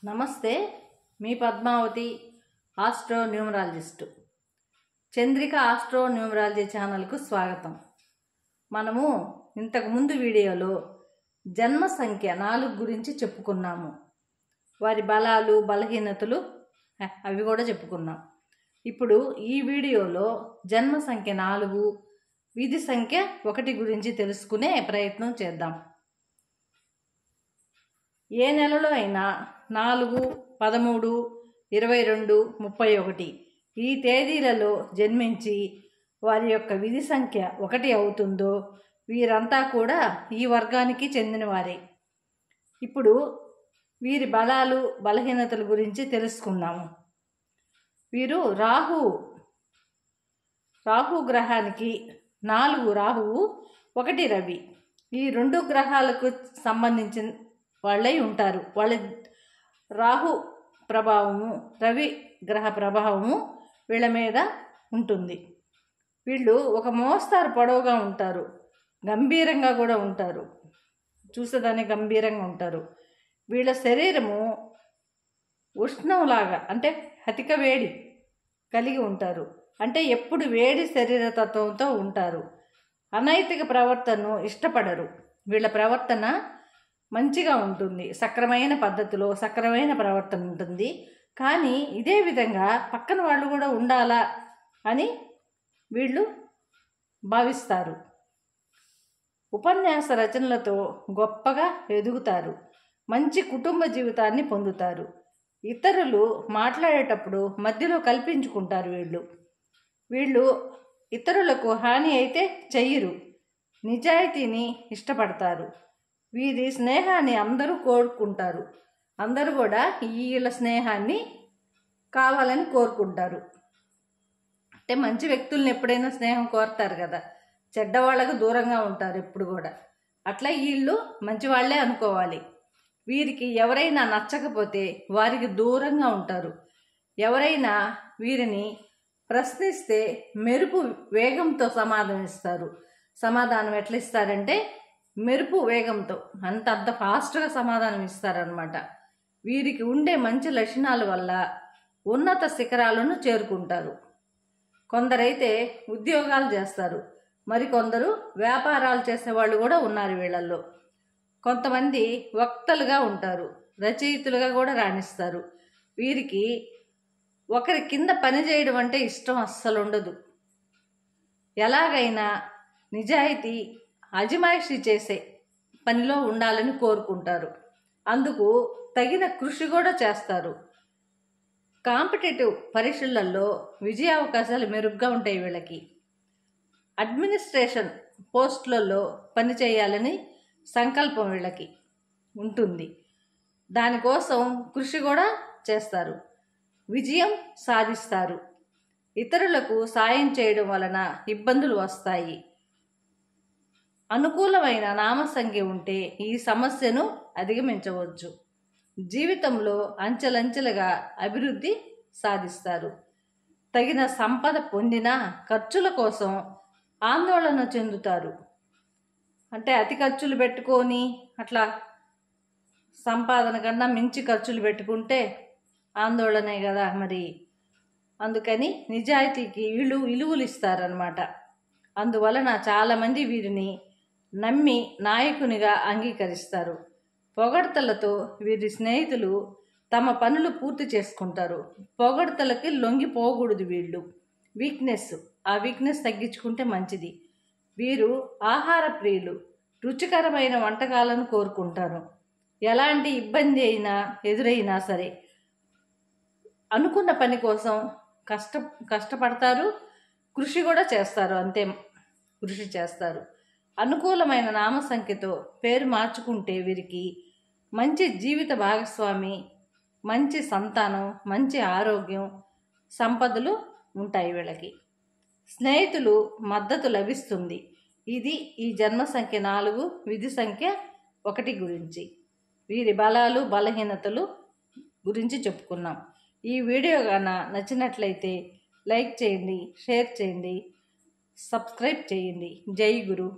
నమస్తే, మీ Padmavathi astro numerologist. Chandrika astro numerology ఛానల్కు స్వాగతం. మనము ఇంతకుముందు వీడియోలో జన్మ సంఖ్య 4 గురించి చెప్పుకున్నాము. వారి బలాలు బలహీనతలు అవి కూడా చెప్పుకున్నాం. ఇప్పుడు ఈ వీడియోలో జన్మ సంఖ్య 4 విధి సంఖ్య 1 గురించి తెలుసుకునే ప్రయత్నం చేద్దాం. ఏ నెలలో అయినా 4, 13, 22, 31 ఈ తేదీలలో జన్మించి వారి యొక్క విధి సంఖ్య 1 అవుతుందో వీరంతా కూడా ఈ వర్గానికి చెందినవారే. ఇప్పుడు వీరి బలాలు బలహీనతల గురించి తెలుసుకుందాము. వీరు రాహు గ్రహానికి 4 రాహువు, 1 రవి, ఈ 2 గ్రహాలకు సంబంధించిన వాళ్ళై ఉంటారు. వాళ్ళ రాహు ప్రభావము, రవి గ్రహ ప్రభావము వీళ్ళ మీద ఉంటుంది. వీళ్ళు ఒక మోస్తారు పొడవుగా ఉంటారు, గంభీరంగా కూడా ఉంటారు, చూసేదాన్ని గంభీరంగా ఉంటారు. వీళ్ళ శరీరము ఉష్ణంలాగా, అంటే అధిక వేడి కలిగి ఉంటారు, అంటే ఎప్పుడు వేడి శరీర తత్వంతో ఉంటారు. అనైతిక ప్రవర్తనను ఇష్టపడరు. వీళ్ళ ప్రవర్తన మంచిగా ఉంటుంది, సక్రమైన పద్ధతిలో సక్రమైన ప్రవర్తన ఉంటుంది. కానీ ఇదే విధంగా పక్కన వాళ్ళు కూడా ఉండాలా అని వీళ్ళు భావిస్తారు. ఉపన్యాస రచనలతో గొప్పగా ఎదుగుతారు, మంచి కుటుంబ జీవితాన్ని పొందుతారు. ఇతరులు మాట్లాడేటప్పుడు మధ్యలో కల్పించుకుంటారు. వీళ్ళు ఇతరులకు హాని అయితే చెయ్యరు, నిజాయితీని ఇష్టపడతారు. వీరి స్నేహాన్ని అందరూ కోరుకుంటారు, అందరూ కూడా వీళ్ళ స్నేహాన్ని కావాలని కోరుకుంటారు. అంటే మంచి వ్యక్తుల్ని ఎప్పుడైనా స్నేహం కోరుతారు కదా, చెడ్డవాళ్ళకు దూరంగా ఉంటారు ఎప్పుడు కూడా. అట్లా వీళ్ళు మంచివాళ్లే అనుకోవాలి. వీరికి ఎవరైనా నచ్చకపోతే వారికి దూరంగా ఉంటారు. ఎవరైనా వీరిని ప్రశ్నిస్తే మెరుపు వేగంతో సమాధానం ఇస్తారు. సమాధానం ఎట్లా ఇస్తారంటే మెరుపు వేగంతో, అంత ఫాస్ట్గా సమాధానం ఇస్తారనమాట. వీరికి ఉండే మంచి లక్షణాల వల్ల ఉన్నత శిఖరాలను చేరుకుంటారు. కొందరైతే ఉద్యోగాలు చేస్తారు, మరికొందరు వ్యాపారాలు చేసేవాళ్ళు కూడా ఉన్నారు వీళ్ళల్లో. కొంతమంది వక్తలుగా ఉంటారు, రచయితలుగా కూడా రాణిస్తారు. వీరికి ఒకరి కింద పని చేయడం అంటే ఇష్టం అస్సలు ఉండదు. ఎలాగైనా నిజాయితీ అజమాయిషీ చేసే పనిలో ఉండాలని కోరుకుంటారు. అందుకు తగిన కృషి కూడా చేస్తారు. కాంపిటేటివ్ పరీక్షలలో విజయ అవకాశాలు మెరుగ్గా ఉంటాయి వీళ్ళకి. అడ్మినిస్ట్రేషన్ పోస్టులలో పనిచేయాలని సంకల్పం వీళ్ళకి ఉంటుంది. దానికోసం కృషి కూడా చేస్తారు, విజయం సాధిస్తారు. ఇతరులకు సాయం చేయడం వలన ఇబ్బందులు వస్తాయి. అనుకూలమైన నామసంఖ్య ఉంటే ఈ సమస్యను అధిగమించవచ్చు. జీవితంలో అంచెలంచెలుగా అభివృద్ధి సాధిస్తారు. తగిన సంపద పొందినా ఖర్చుల కోసం ఆందోళన చెందుతారు. అంటే అతి ఖర్చులు పెట్టుకొని అట్లా సంపాదన కన్నా మించి ఖర్చులు పెట్టుకుంటే ఆందోళనే కదా మరి. అందుకని నిజాయితీకి విలువలు ఇస్తారనమాట. అందువలన చాలామంది వీరిని నమ్మి నాయకునిగా అంగీకరిస్తారు. పొగడ్తలతో వీరి స్నేహితులు తమ పనులు పూర్తి చేసుకుంటారు. పొగడ్తలకి లొంగిపోకూడదు వీళ్ళు. ఆ వీక్నెస్ తగ్గించుకుంటే మంచిది. వీరు ఆహార ప్రియులు, రుచికరమైన వంటకాలను కోరుకుంటారు. ఎలాంటి ఇబ్బంది అయినా ఎదురైనా సరే అనుకున్న పని కోసం కష్టపడతారు, కృషి కూడా చేస్తారు. అంతే, కృషి చేస్తారు. అనుకూలమైన నామసంఖ్యతో పేరు మార్చుకుంటే వీరికి మంచి జీవిత భాగస్వామి, మంచి సంతానం, మంచి ఆరోగ్యం, సంపదలు ఉంటాయి వీళ్ళకి. స్నేహితులు మద్దతు లభిస్తుంది. ఇది ఈ జన్మ సంఖ్య 4 విధి సంఖ్య 1 గురించి. వీరి బలాలు బలహీనతలు గురించి చెప్పుకున్నాం. ఈ వీడియో కన్నా నచ్చినట్లయితే లైక్ చేయండి, షేర్ చేయండి, సబ్స్క్రైబ్ చేయండి. జై గురు.